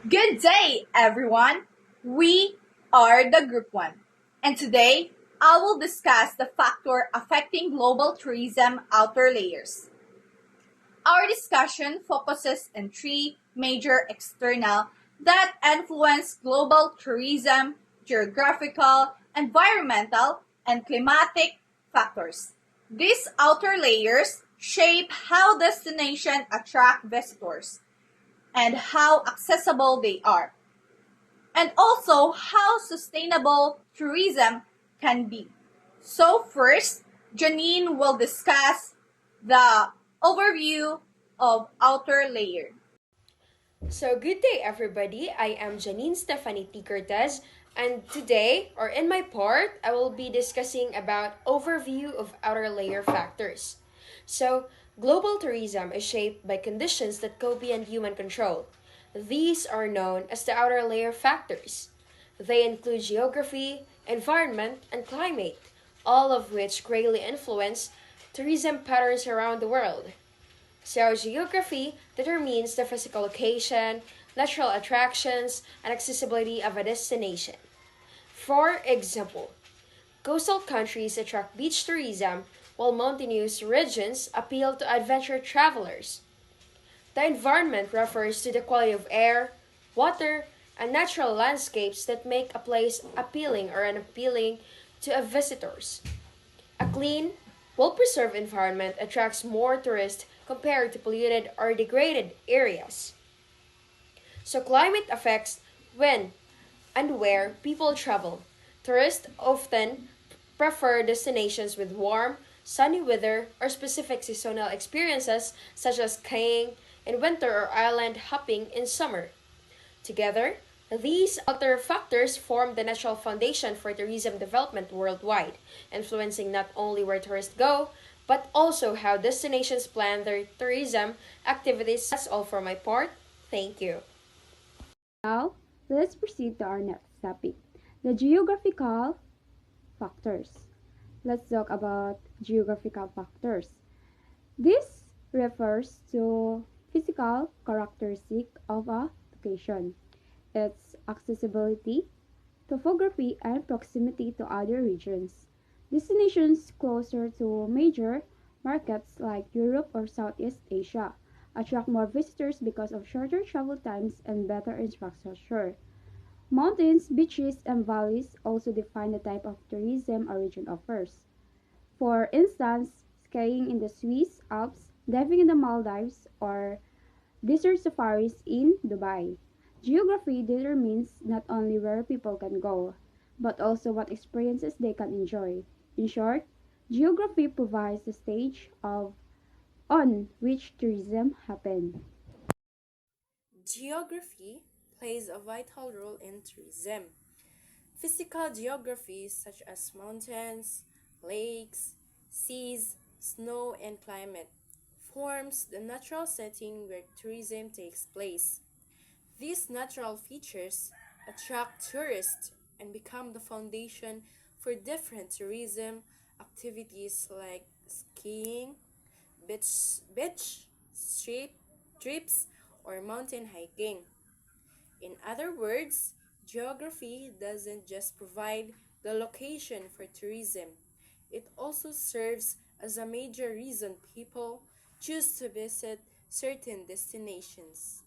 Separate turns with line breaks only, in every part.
Good day, everyone. We are the Group 1, and today I will discuss the factor affecting global tourism outer layers. Our discussion focuses on three major external that influence global tourism: geographical, environmental, and climatic factors. These outer layers shape how destinations attract visitors and how accessible they are, and also how sustainable tourism can be. So first, Janine will discuss the overview of outer layer.
So, good day, everybody. I am Janine Stephanie T. Cortez, and today, or in my part, I will be discussing about overview of outer layer factors. So, global tourism is shaped by conditions that go beyond human control. These are known as the outer layer factors. They include geography, environment, and climate, all of which greatly influence tourism patterns around the world. So, geography determines the physical location, natural attractions, and accessibility of a destination. For example, coastal countries attract beach tourism, while mountainous regions appeal to adventure travelers. The environment refers to the quality of air, water, and natural landscapes that make a place appealing or unappealing to visitors. A clean, well preserved environment attracts more tourists compared to polluted or degraded areas. So, climate affects when and where people travel. Tourists often prefer destinations with warm, sunny weather or specific seasonal experiences such as skiing in winter or island hopping in summer. Together, these other factors form the natural foundation for tourism development worldwide, influencing not only where tourists go, but also how destinations plan their tourism activities. That's all for my part. Thank you.
Now, let's proceed to our next topic, the geographical factors. Let's talk about geographical factors. This refers to physical characteristic of a location, its accessibility, topography, and proximity to other regions. Destinations closer to major markets like Europe or Southeast Asia attract more visitors because of shorter travel times and better infrastructure. Mountains, beaches, and valleys also define the type of tourism a region offers. For instance, skiing in the Swiss Alps, diving in the Maldives, or desert safaris in Dubai. Geography determines not only where people can go, but also what experiences they can enjoy. In short, geography provides the stage of on which tourism happens.
Geography plays a vital role in tourism. Physical geography, such as mountains, lakes, seas, snow, and climate, forms the natural setting where tourism takes place. These natural features attract tourists and become the foundation for different tourism activities like skiing, beach street trips, or mountain hiking. In other words, geography doesn't just provide the location for tourism, it also serves as a major reason people choose to visit certain destinations.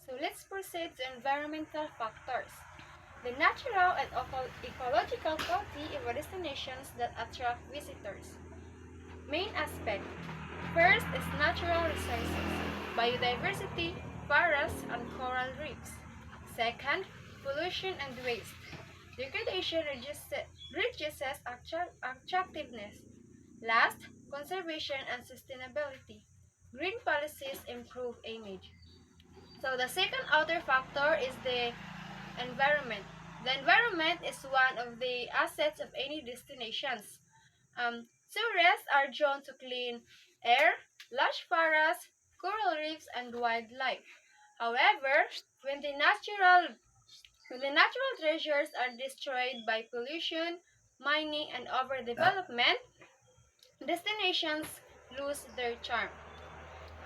So let's proceed to environmental factors. The natural and ecological quality of destinations that attract visitors. Main aspect. First is natural resources, biodiversity, forests, and coral reefs. Second, pollution and waste. Degradation reduces attractiveness. Last, conservation and sustainability. Green policies improve image. So the second outer factor is the environment. The environment is one of the assets of any destinations. Tourists are drawn to clean air, lush forests, coral reefs, and wildlife. However, when the natural when the natural treasures are destroyed by pollution, mining, and overdevelopment, destinations lose their charm.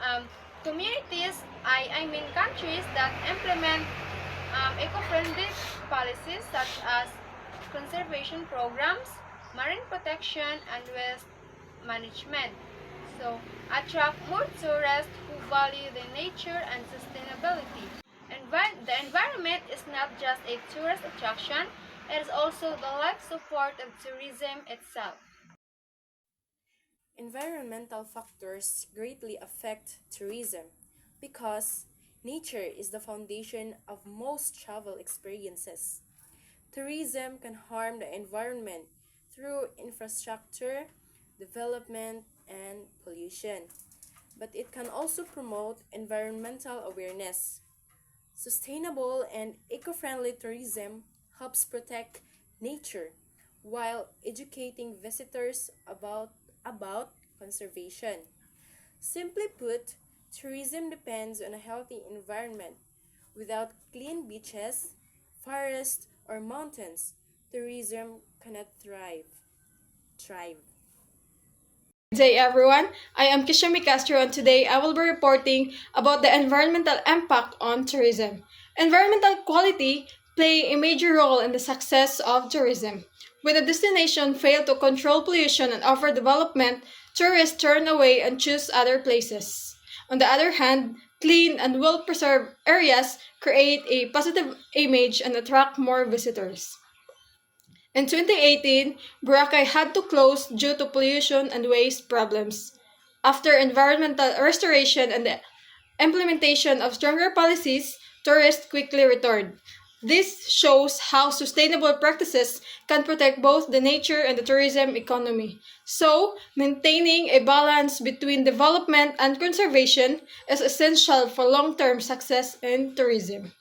Um, Communities, I mean countries that implement eco-friendly policies such as conservation programs, marine protection, and waste management. So, attract more tourists who value the nature and sustainability. The environment is not just a tourist attraction, it is also the life support of tourism itself.
Environmental factors greatly affect tourism because nature is the foundation of most travel experiences. Tourism can harm the environment through infrastructure, development, and pollution, but it can also promote environmental awareness. Sustainable and eco-friendly tourism helps protect nature while educating visitors about conservation. Simply put, tourism depends on a healthy environment. Without clean beaches, forests, or mountains, tourism cannot thrive.
Good day everyone, I am Kishami Castro and today I will be reporting about the environmental impact on tourism. Environmental quality play a major role in the success of tourism. When a destination fails to control pollution and overdevelopment, tourists turn away and choose other places. On the other hand, clean and well-preserved areas create a positive image and attract more visitors. In 2018, Boracay had to close due to pollution and waste problems. After environmental restoration and the implementation of stronger policies, tourists quickly returned. This shows how sustainable practices can protect both the nature and the tourism economy. So, maintaining a balance between development and conservation is essential for long term success in tourism.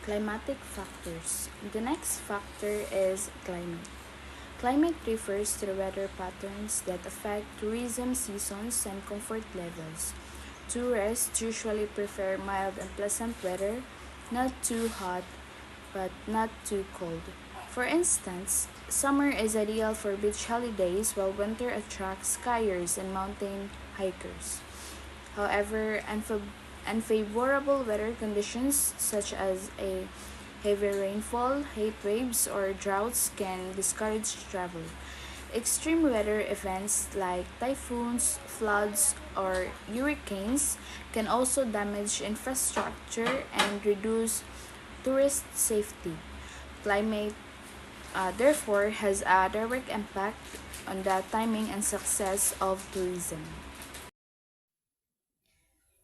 Climatic factors. The next factor is climate. Climate refers to the weather patterns that affect tourism seasons and comfort levels. Tourists usually prefer mild and pleasant weather, not too hot but not too cold. For instance, summer is ideal for beach holidays while winter attracts skiers and mountain hikers. However, unfavorable weather conditions such as a heavy rainfall, heat waves, or droughts can discourage travel. Extreme weather events like typhoons, floods, or hurricanes can also damage infrastructure and reduce tourist safety. Climate, therefore, has a direct impact on the timing and success of tourism.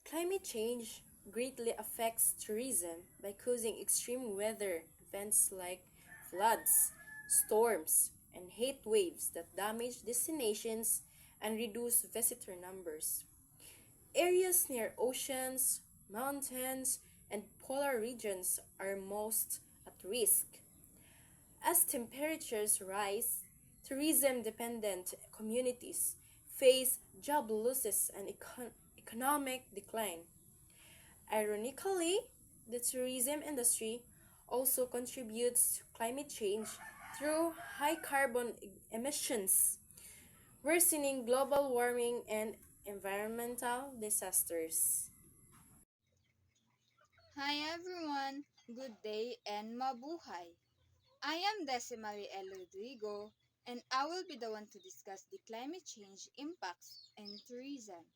Climate change greatly affects tourism by causing extreme weather events like floods, storms, and heat waves that damage destinations and reduce visitor numbers. Areas near oceans, mountains, and polar regions are most at risk. As temperatures rise, tourism dependent communities face job losses and economic decline. Ironically, the tourism industry also contributes to climate change through high carbon emissions, worsening global warming and environmental disasters.
Hi everyone, good day and mabuhay. I am Decimali El Rodrigo and I will be the one to discuss the climate change impacts in tourism.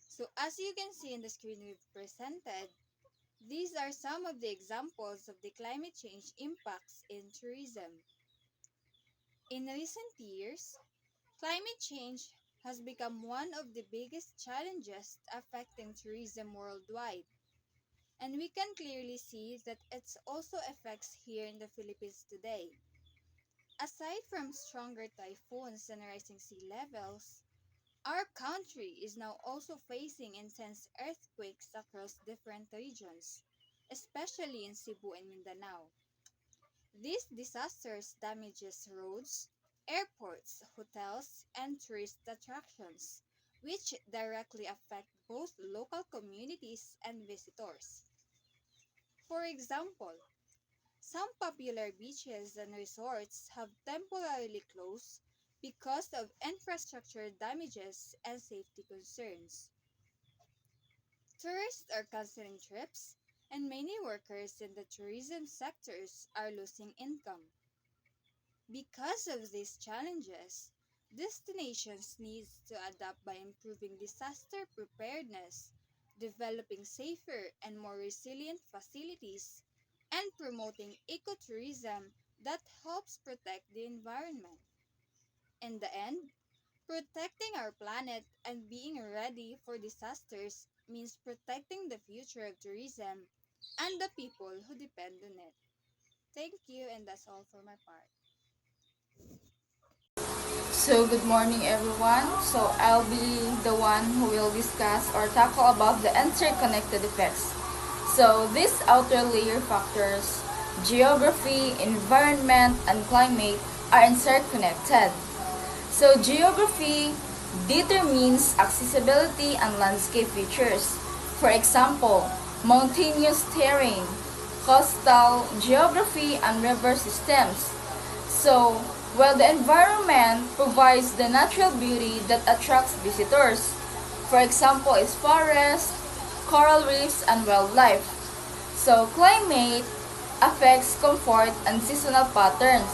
So as you can see in the screen we've presented, these are some of the examples of the climate change impacts in tourism. In recent years, climate change has become one of the biggest challenges affecting tourism worldwide. And we can clearly see that it also affects here in the Philippines today. Aside from stronger typhoons and rising sea levels, our country is now also facing intense earthquakes across different regions, especially in Cebu and Mindanao. These disasters damages roads, airports, hotels, and tourist attractions, which directly affect both local communities and visitors. For example, some popular beaches and resorts have temporarily closed because of infrastructure damages and safety concerns. Tourists are canceling trips, and many workers in the tourism sectors are losing income. Because of these challenges, destinations need to adapt by improving disaster preparedness, developing safer and more resilient facilities, and promoting ecotourism that helps protect the environment. In the end, protecting our planet and being ready for disasters means protecting the future of tourism and the people who depend on it. Thank you, and that's all for my part.
So good morning everyone. So I'll be the one who will discuss or tackle about the interconnected effects. So these outer layer factors, geography, environment, and climate are interconnected. So geography determines accessibility and landscape features. For example, mountainous terrain, coastal geography, and river systems. So, while the environment provides the natural beauty that attracts visitors, for example, is forests, coral reefs, and wildlife. So, climate affects comfort and seasonal patterns.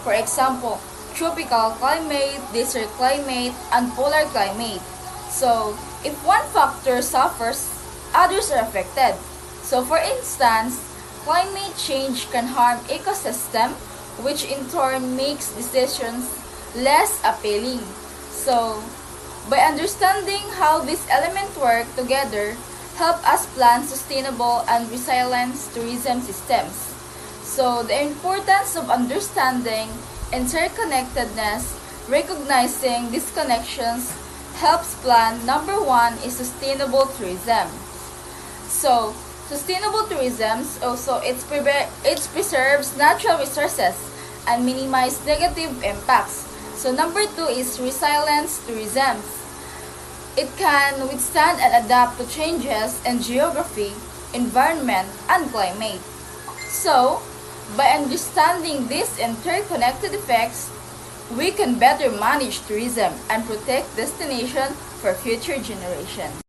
For example, tropical climate, desert climate, and polar climate. So, if one factor suffers, others are affected. So, for instance, climate change can harm ecosystem, which in turn makes decisions less appealing. So, by understanding how these elements work together, help us plan sustainable and resilient tourism systems. So, the importance of understanding interconnectedness, recognizing these connections, helps plan number one is sustainable tourism. So, sustainable tourism also it preserves natural resources and minimize negative impacts. So number two is resilience tourism. It can withstand and adapt to changes in geography, environment, and climate. So, by understanding these interconnected effects, we can better manage tourism and protect destination for future generations.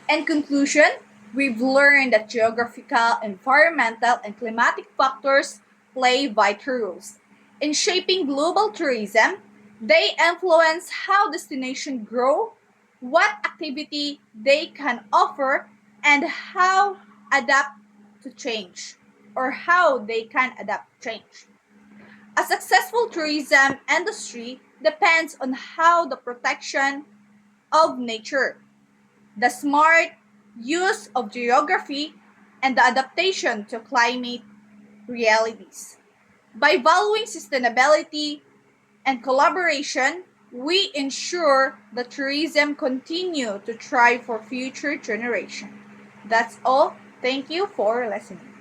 In conclusion, we've learned that geographical, environmental, and climatic factors play vital roles in shaping global tourism. They influence how destinations grow, what activity they can offer, and how adapt to change, or how they can adapt to change. A successful tourism industry depends on how the protection of nature, the smart use of geography, and the adaptation to climate realities. By valuing sustainability and collaboration, we ensure that tourism continue to thrive for future generations. That's all. Thank you for listening.